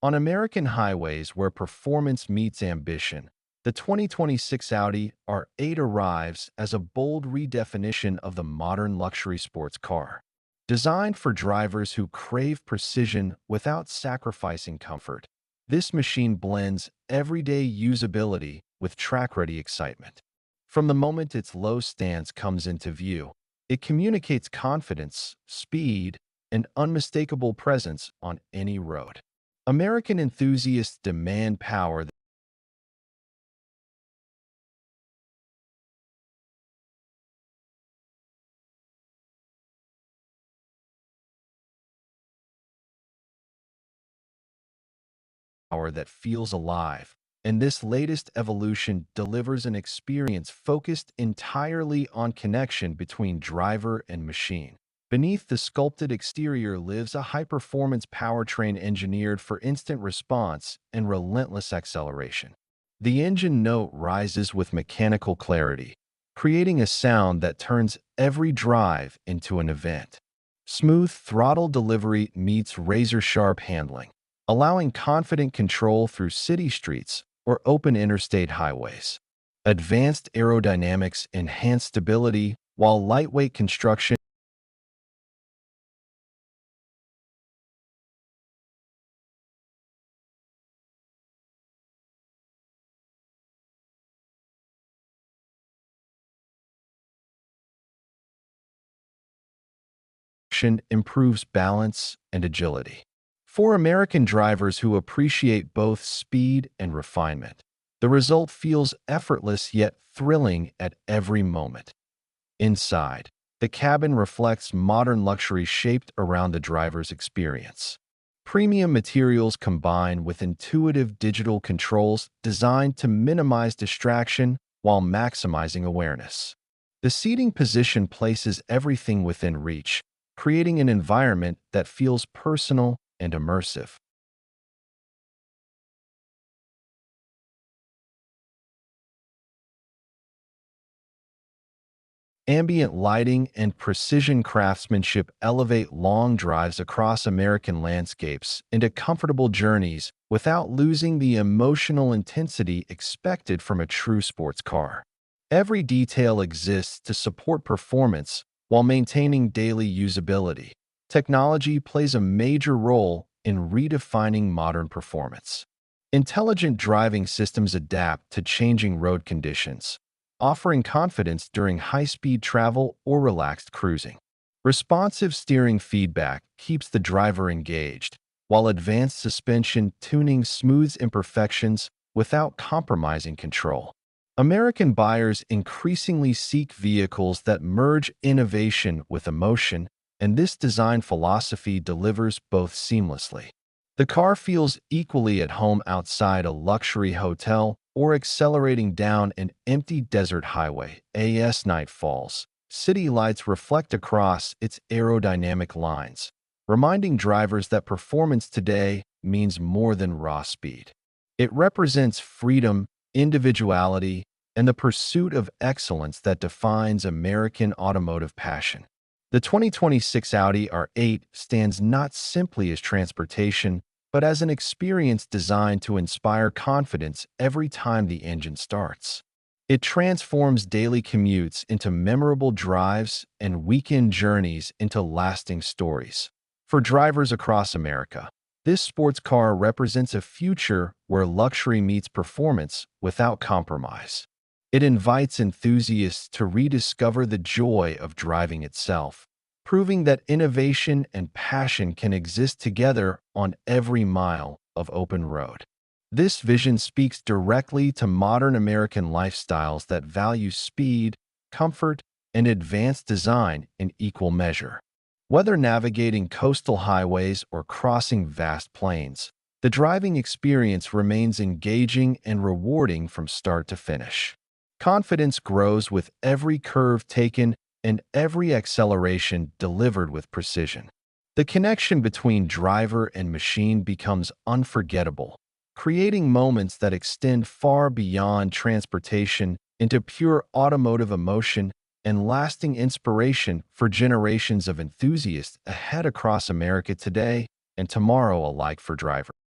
On American highways where performance meets ambition, the 2026 Audi R8 arrives as a bold redefinition of the modern luxury sports car. Designed for drivers who crave precision without sacrificing comfort, this machine blends everyday usability with track-ready excitement. From the moment its low stance comes into view, it communicates confidence, speed, and unmistakable presence on any road. American enthusiasts demand power that feels alive, and this latest evolution delivers an experience focused entirely on connection between driver and machine. Beneath the sculpted exterior lives a high-performance powertrain engineered for instant response and relentless acceleration. The engine note rises with mechanical clarity, creating a sound that turns every drive into an event. Smooth throttle delivery meets razor-sharp handling, allowing confident control through city streets or open interstate highways. Advanced aerodynamics enhance stability, while lightweight construction improves balance and agility. For American drivers who appreciate both speed and refinement, the result feels effortless yet thrilling at every moment. Inside, the cabin reflects modern luxury shaped around the driver's experience. Premium materials combine with intuitive digital controls designed to minimize distraction while maximizing awareness. The seating position places everything within reach, creating an environment that feels personal and immersive. Ambient lighting and precision craftsmanship elevate long drives across American landscapes into comfortable journeys without losing the emotional intensity expected from a true sports car. Every detail exists to support performance while maintaining daily usability. Technology plays a major role in redefining modern performance. Intelligent driving systems adapt to changing road conditions, offering confidence during high-speed travel or relaxed cruising. Responsive steering feedback keeps the driver engaged, while advanced suspension tuning smooths imperfections without compromising control. American buyers increasingly seek vehicles that merge innovation with emotion, and this design philosophy delivers both seamlessly. The car feels equally at home outside a luxury hotel or accelerating down an empty desert highway. As night falls, city lights reflect across its aerodynamic lines, reminding drivers that performance today means more than raw speed. It represents freedom, individuality, and the pursuit of excellence that defines American automotive passion. The 2026 Audi R8 stands not simply as transportation, but as an experience designed to inspire confidence every time the engine starts. It transforms daily commutes into memorable drives and weekend journeys into lasting stories. For drivers across America, this sports car represents a future where luxury meets performance without compromise. It invites enthusiasts to rediscover the joy of driving itself, proving that innovation and passion can exist together on every mile of open road. This vision speaks directly to modern American lifestyles that value speed, comfort, and advanced design in equal measure. Whether navigating coastal highways or crossing vast plains, the driving experience remains engaging and rewarding from start to finish. Confidence grows with every curve taken and every acceleration delivered with precision. The connection between driver and machine becomes unforgettable, creating moments that extend far beyond transportation into pure automotive emotion and lasting inspiration for generations of enthusiasts ahead across America today and tomorrow alike for drivers.